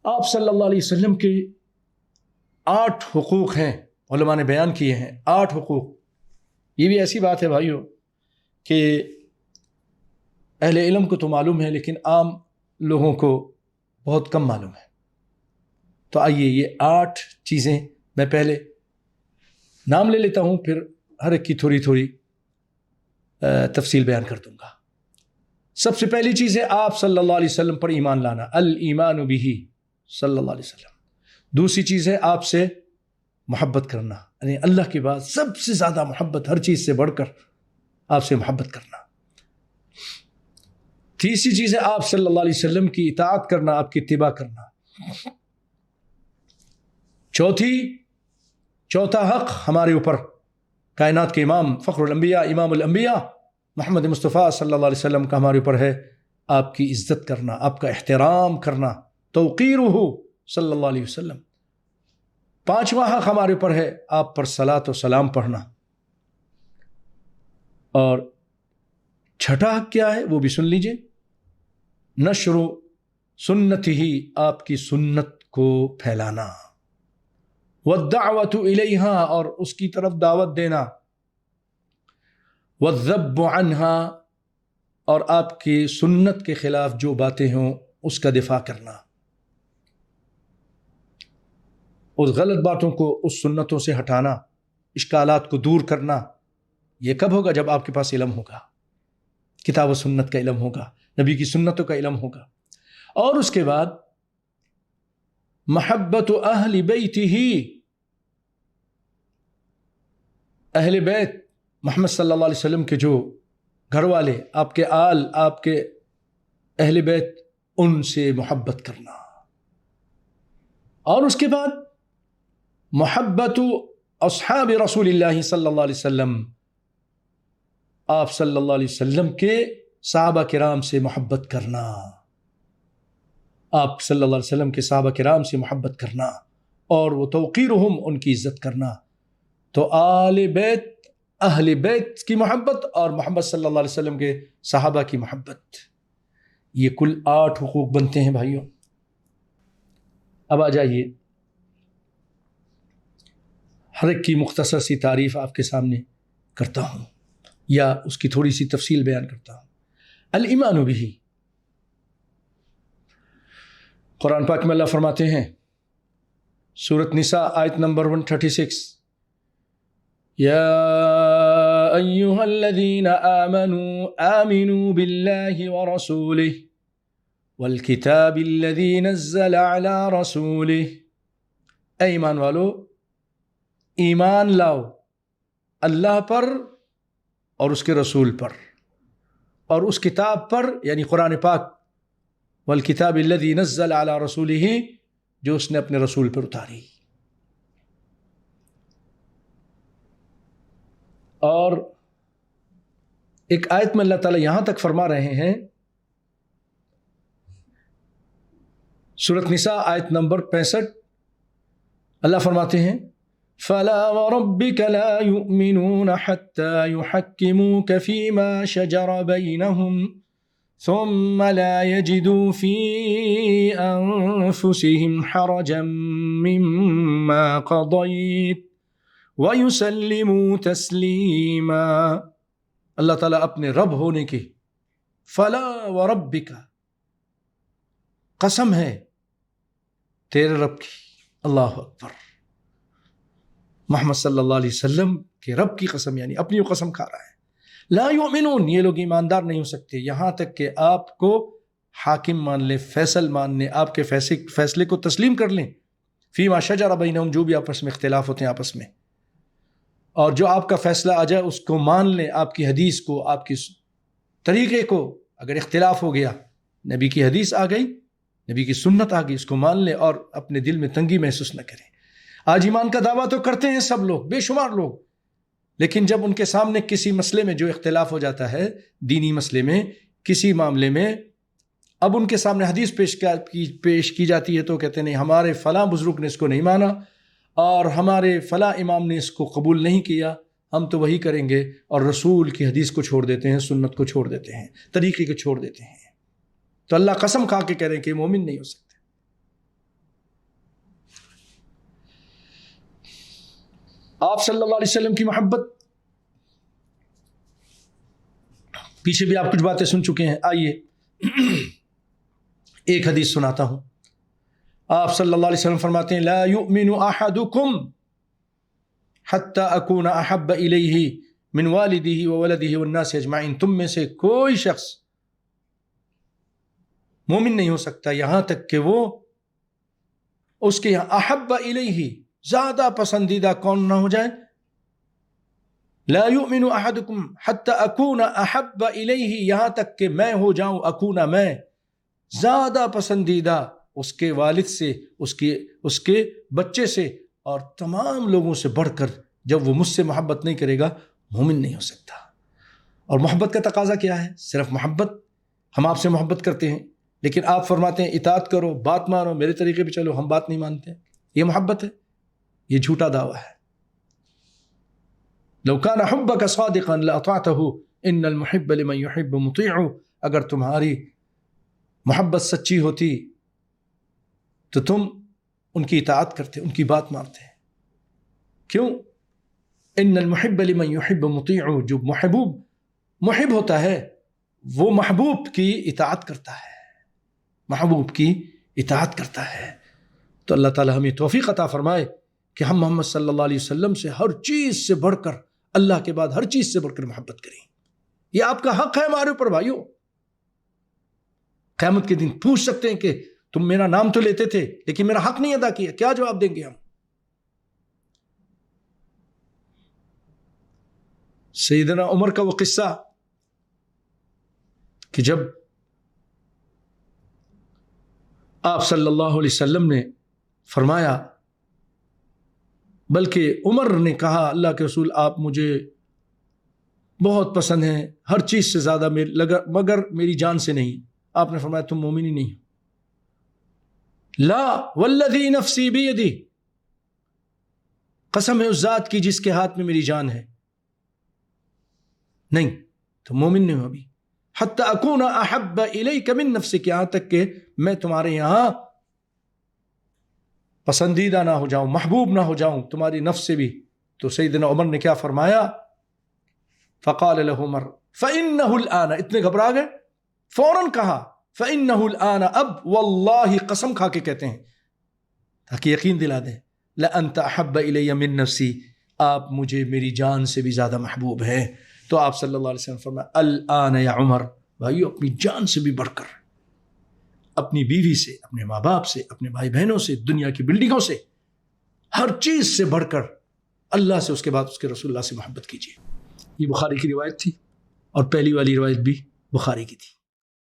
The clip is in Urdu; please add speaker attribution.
Speaker 1: آپ صلی اللہ علیہ وسلم کے 8 حقوق ہیں، علماء نے بیان کیے ہیں 8 حقوق۔ یہ بھی ایسی بات ہے بھائیو کہ اہل علم کو تو معلوم ہے لیکن عام لوگوں کو بہت کم معلوم ہے۔ تو آئیے یہ 8 چیزیں میں پہلے نام لے لیتا ہوں، پھر ہر ایک کی تھوڑی تھوڑی تفصیل بیان کر دوں گا۔ سب سے پہلی چیز ہے آپ صلی اللہ علیہ وسلم پر ایمان لانا، الایمان بہ صلی اللہ علیہ وسلم۔ دوسری چیز ہے آپ سے محبت کرنا، یعنی اللہ کے بعد سب سے زیادہ محبت، ہر چیز سے بڑھ کر آپ سے محبت کرنا۔ تیسری چیز ہے آپ صلی اللہ علیہ وسلم کی اطاعت کرنا، آپ کی اتباع کرنا۔ چوتھا حق ہمارے اوپر کائنات کے امام، فخر الانبیاء، امام الانبیاء محمد مصطفیٰ صلی اللہ علیہ وسلم کا ہمارے اوپر ہے آپ کی عزت کرنا، آپ کا احترام کرنا، توقیرہ صلی اللہ علیہ وسلم۔ 5واں حق ہمارے اوپر ہے آپ پر صلاۃ و سلام پڑھنا۔ اور 6واں حق کیا ہے وہ بھی سن لیجئے، نشر سنت ہی، آپ کی سنت کو پھیلانا، والدعوت الیہا، اور اس کی طرف دعوت دینا، والذب عنہا، اور آپ کی سنت کے خلاف جو باتیں ہوں اس کا دفاع کرنا، اس غلط باتوں کو، اس سنتوں سے ہٹانا، اشکالات کو دور کرنا۔ یہ کب ہوگا؟ جب آپ کے پاس علم ہوگا، کتاب و سنت کا علم ہوگا، نبی کی سنتوں کا علم ہوگا۔ اور اس کے بعد محبت اہل بیتہ، اہل بیت محمد صلی اللہ علیہ وسلم کے جو گھر والے، آپ کے آل، آپ کے اہل بیت، ان سے محبت کرنا۔ اور اس کے بعد محبت اصحاب رسول اللہ صلی اللہ علیہ وسلم، آپ صلی اللہ علیہ وسلم کے صحابہ کرام سے محبت کرنا، آپ صلی اللہ علیہ وسلم کے صحابہ کرام سے محبت کرنا، اور وہ توقیرہم، ان کی عزت کرنا۔ تو آل بیت، اہل بیت کی محبت، اور محمد صلی اللہ علیہ وسلم کے صحابہ کی محبت، یہ کل 8 حقوق بنتے ہیں بھائیوں۔ اب آ جائیے، ہر ایک کی مختصر سی تعریف آپ کے سامنے کرتا ہوں، یا اس کی تھوڑی سی تفصیل بیان کرتا ہوں۔ الایمان بہ، قرآن پاک میں اللہ فرماتے ہیں، سورۃ نساء آیت نمبر 136، یا ایہا الذین آمنوا آمنوا باللہ ورسولہ والکتاب الذی نزل علی رسولہ۔ اے ایمان والو، ایمان لاؤ اللہ پر اور اس کے رسول پر اور اس کتاب پر، یعنی قرآن پاک، والکتاب الذی نزل علی رسولہ، جو اس نے اپنے رسول پر اتاری۔ اور ایک آیت میں اللہ تعالیٰ یہاں تک فرما رہے ہیں، سورۃ نساء آیت نمبر 65، اللہ فرماتے ہیں، فَلَا وَرَبِّكَ لَا يُؤْمِنُونَ حَتَّى يُحَكِّمُوكَ فِي مَا شَجَرَ بَيْنَهُمْ ثُمَّ لَا يَجِدُوا فِي أَنفُسِهِمْ حَرَجًا مِّمَّا قَضَيْتَ وَيُسَلِّمُوا تَسْلِيمًا۔ اللہ تعالیٰ اپنے رب ہونے کی، فَلَا وَرَبِّكَ، قسم ہے تیرے رب کی، اللہ اکبر، محمد صلی اللہ علیہ وسلم کے رب کی قسم، یعنی اپنی وہ قسم کھا رہا ہے۔ لا یؤمنون، یہ لوگ ایماندار نہیں ہو سکتے یہاں تک کہ آپ کو حاکم مان لیں، فیصل مان لیں، آپ کے فیصلے کو تسلیم کر لیں، فیما شجر بینہم، جو بھی آپس میں اختلاف ہوتے ہیں آپس میں، اور جو آپ کا فیصلہ آ جائے اس کو مان لیں، آپ کی حدیث کو، آپ کی طریقے کو۔ اگر اختلاف ہو گیا، نبی کی حدیث آ گئی، نبی کی سنت آ گئی، اس کو مان لیں اور اپنے دل میں تنگی محسوس نہ کریں۔ آج ایمان کا دعویٰ تو کرتے ہیں سب لوگ، بے شمار لوگ، لیکن جب ان کے سامنے کسی مسئلے میں جو اختلاف ہو جاتا ہے، دینی مسئلے میں، کسی معاملے میں، اب ان کے سامنے حدیث پیش کی جاتی ہے تو کہتے ہیں نہیں، ہمارے فلاں بزرگ نے اس کو نہیں مانا اور ہمارے فلاں امام نے اس کو قبول نہیں کیا، ہم تو وہی کریں گے، اور رسول کی حدیث کو چھوڑ دیتے ہیں، سنت کو چھوڑ دیتے ہیں، طریقے کو چھوڑ دیتے ہیں۔ تو اللہ قسم کھا کے کہہ رہے ہیں کہ مومن نہیں ہو سکتے۔ آپ صلی اللہ علیہ وسلم کی محبت، پیچھے بھی آپ کچھ باتیں سن چکے ہیں، آئیے ایک حدیث سناتا ہوں۔ آپ صلی اللہ علیہ وسلم فرماتے ہیں لا یؤمن احدکم حتی اکون احب الیہ من والدہ وولدہ والناس اجمعین، تم میں سے کوئی شخص مومن نہیں ہو سکتا یہاں تک کہ وہ اس کے یہاں احب الیہ زیادہ پسندیدہ کون نہ ہو جائے۔ لا یؤمن احدکم حتی اکون احب الیہ، یہاں تک کہ میں ہو جاؤں، اکون میں زیادہ پسندیدہ اس کے والد سے، اس کے بچے سے اور تمام لوگوں سے بڑھ کر، جب وہ مجھ سے محبت نہیں کرے گا مومن نہیں ہو سکتا۔ اور محبت کا تقاضا کیا ہے؟ صرف محبت، ہم آپ سے محبت کرتے ہیں لیکن آپ فرماتے ہیں اطاعت کرو، بات مانو، میرے طریقے پہ چلو، ہم بات نہیں مانتے، یہ محبت ہے؟ یہ جھوٹا دعویٰ ہے۔ لو کان حبک صادقا لاطعته ان المحب لمن يحب مطیع، اگر تمہاری محبت سچی ہوتی تو تم ان کی اطاعت کرتے، ان کی بات مانتے۔ کیوں؟ ان المحب لمن يحب مطیع، جو محب ہوتا ہے وہ محبوب کی اطاعت کرتا ہے، محبوب کی اطاعت کرتا ہے۔ تو اللہ تعالی ہمیں توفیق عطا فرمائے کہ ہم محمد صلی اللہ علیہ وسلم سے ہر چیز سے بڑھ کر، اللہ کے بعد ہر چیز سے بڑھ کر محبت کریں۔ یہ آپ کا حق ہے ہمارے اوپر بھائیوں۔ قیامت کے دن پوچھ سکتے ہیں کہ تم میرا نام تو لیتے تھے لیکن میرا حق نہیں ادا کیا، کیا جواب دیں گے ہم؟ سیدنا عمر کا وہ قصہ کہ جب آپ صلی اللہ علیہ وسلم نے فرمایا، بلکہ عمر نے کہا اللہ کے رسول آپ مجھے بہت پسند ہیں ہر چیز سے زیادہ، مگر میری جان سے نہیں۔ آپ نے فرمایا تم مومن ہی نہیں، لا والذی نفسی بیدی، قسم ہے اس ذات کی جس کے ہاتھ میں میری جان ہے، نہیں تو مومن نہیں ہوں ابھی۔ حتی اکون احب الیک من نفسک، یہاں تک کہ میں تمہارے یہاں پسندیدہ نہ ہو جاؤں، محبوب نہ ہو جاؤں تمہاری نفس سے بھی۔ تو سیدنا عمر نے کیا فرمایا؟ فقال له عمر فإنه الآن، اتنے گھبرا گئے، فوراً کہا فإنه الآن، اب واللہ قسم کھا کے کہتے ہیں تاکہ یقین دلا دیں، لأنت أحب إلي من نفسی، آپ مجھے میری جان سے بھی زیادہ محبوب ہیں۔ تو آپ صلی اللہ علیہ وسلم فرمایا الآن یا عمر، بھائیو اپنی جان سے بھی بڑھ کر، اپنی بیوی سے، اپنے ماں باپ سے، اپنے بھائی بہنوں سے، دنیا کی بلڈنگوں سے، ہر چیز سے بڑھ کر اللہ سے، اس کے بعد اس کے رسول اللہ سے محبت کیجیے۔ یہ بخاری کی روایت تھی اور پہلی والی روایت بھی بخاری کی تھی۔